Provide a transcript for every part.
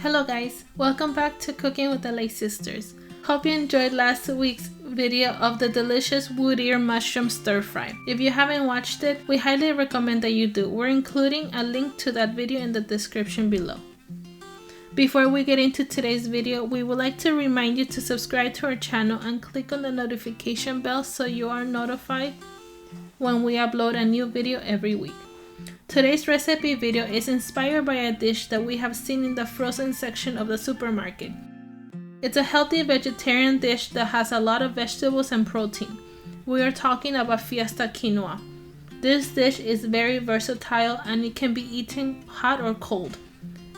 Hello guys, welcome back to Cooking with the Ley Sisters. Hope you enjoyed last week's video of the delicious wood ear mushroom stir fry. If you haven't watched it, we highly recommend that you do. We're including a link to that video in the description below. Before we get into today's video, we would like to remind you to subscribe to our channel and click on the notification bell so you are notified when we upload a new video every week. Today's recipe video is inspired by a dish that we have seen in the frozen section of the supermarket. It's a healthy vegetarian dish that has a lot of vegetables and protein. We are talking about Fiesta Quinoa. This dish is very versatile and it can be eaten hot or cold,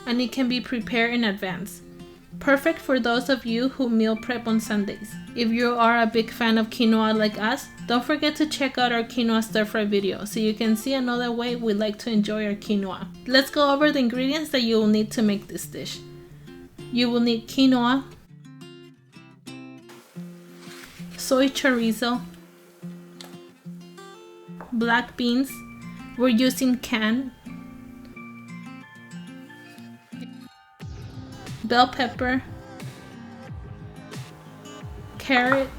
and it can be prepared in advance. Perfect for those of you who meal prep on Sundays. If you are a big fan of quinoa like us, don't forget to check out our quinoa stir fry video so you can see another way we like to enjoy our quinoa. Let's go over the ingredients that you will need to make this dish. You will need quinoa, soy chorizo, black beans, we're using canned, bell pepper, carrot,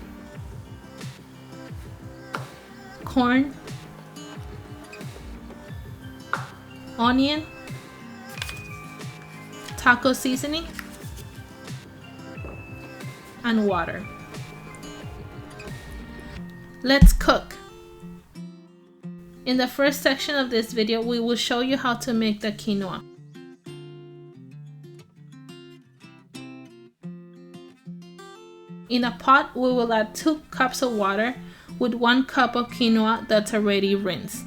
corn, onion, taco seasoning, and water. Let's cook. In the first section of this video, we will show you how to make the quinoa. In a pot, we will add 2 cups of water with 1 cup of quinoa that's already rinsed.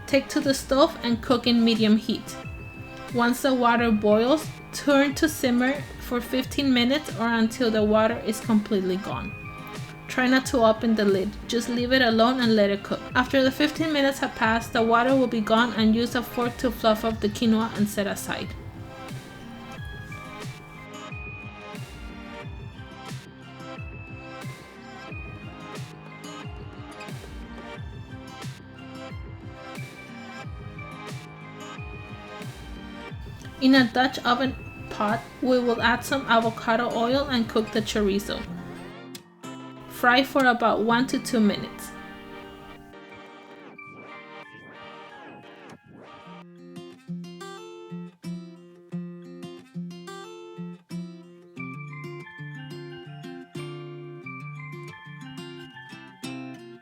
Take to the stove and cook in medium heat. Once the water boils, turn to simmer for 15 minutes or until the water is completely gone. Try not to open the lid, just leave it alone and let it cook. After the 15 minutes have passed, the water will be gone and use a fork to fluff up the quinoa and set aside. In a Dutch oven pot, we will add some avocado oil and cook the chorizo. Fry for about 1 to 2 minutes.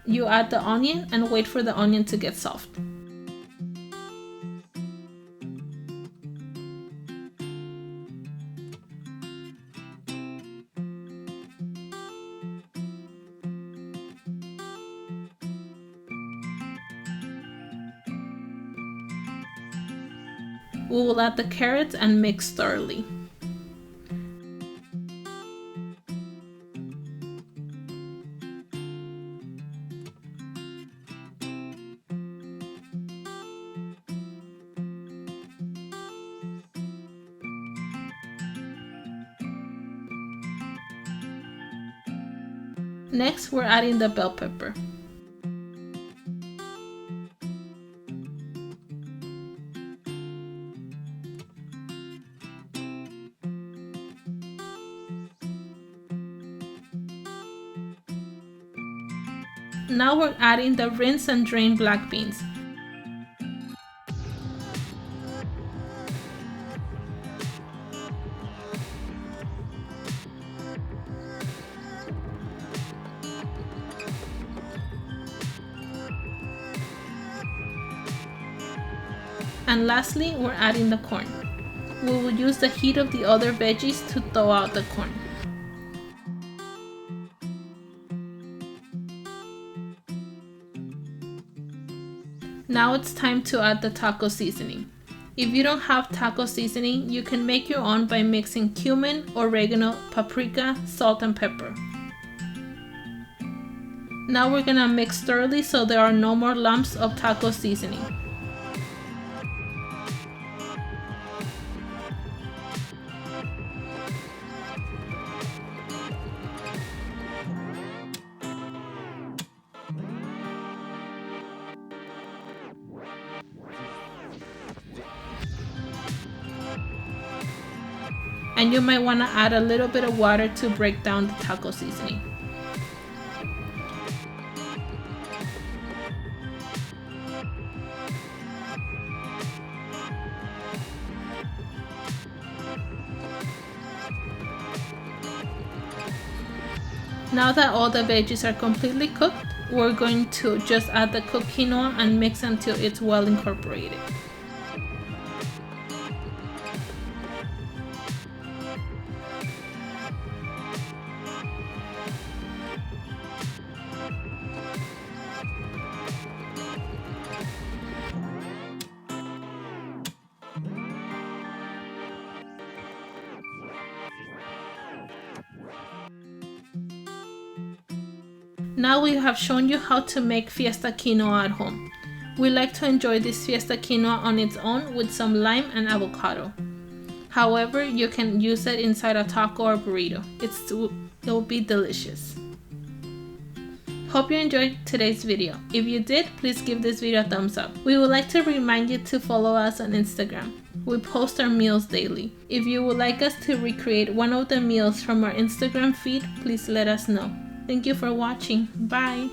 You add the onion and wait for the onion to get soft. We will add the carrots and mix thoroughly. Next, we're adding the bell pepper. Now we're adding the rinsed and drained black beans. And lastly, we're adding the corn. We will use the heat of the other veggies to thaw out the corn. Now it's time to add the taco seasoning. If you don't have taco seasoning, you can make your own by mixing cumin, oregano, paprika, salt, and pepper. Now we're gonna mix thoroughly so there are no more lumps of taco seasoning. And you might want to add a little bit of water to break down the taco seasoning. Now that all the veggies are completely cooked, we're going to just add the cooked quinoa and mix until it's well incorporated. Now we have shown you how to make Fiesta Quinoa at home. We like to enjoy this Fiesta Quinoa on its own with some lime and avocado. However, you can use it inside a taco or burrito. It will be delicious. Hope you enjoyed today's video. If you did, please give this video a thumbs up. We would like to remind you to follow us on Instagram. We post our meals daily. If you would like us to recreate one of the meals from our Instagram feed, please let us know. Thank you for watching. Bye.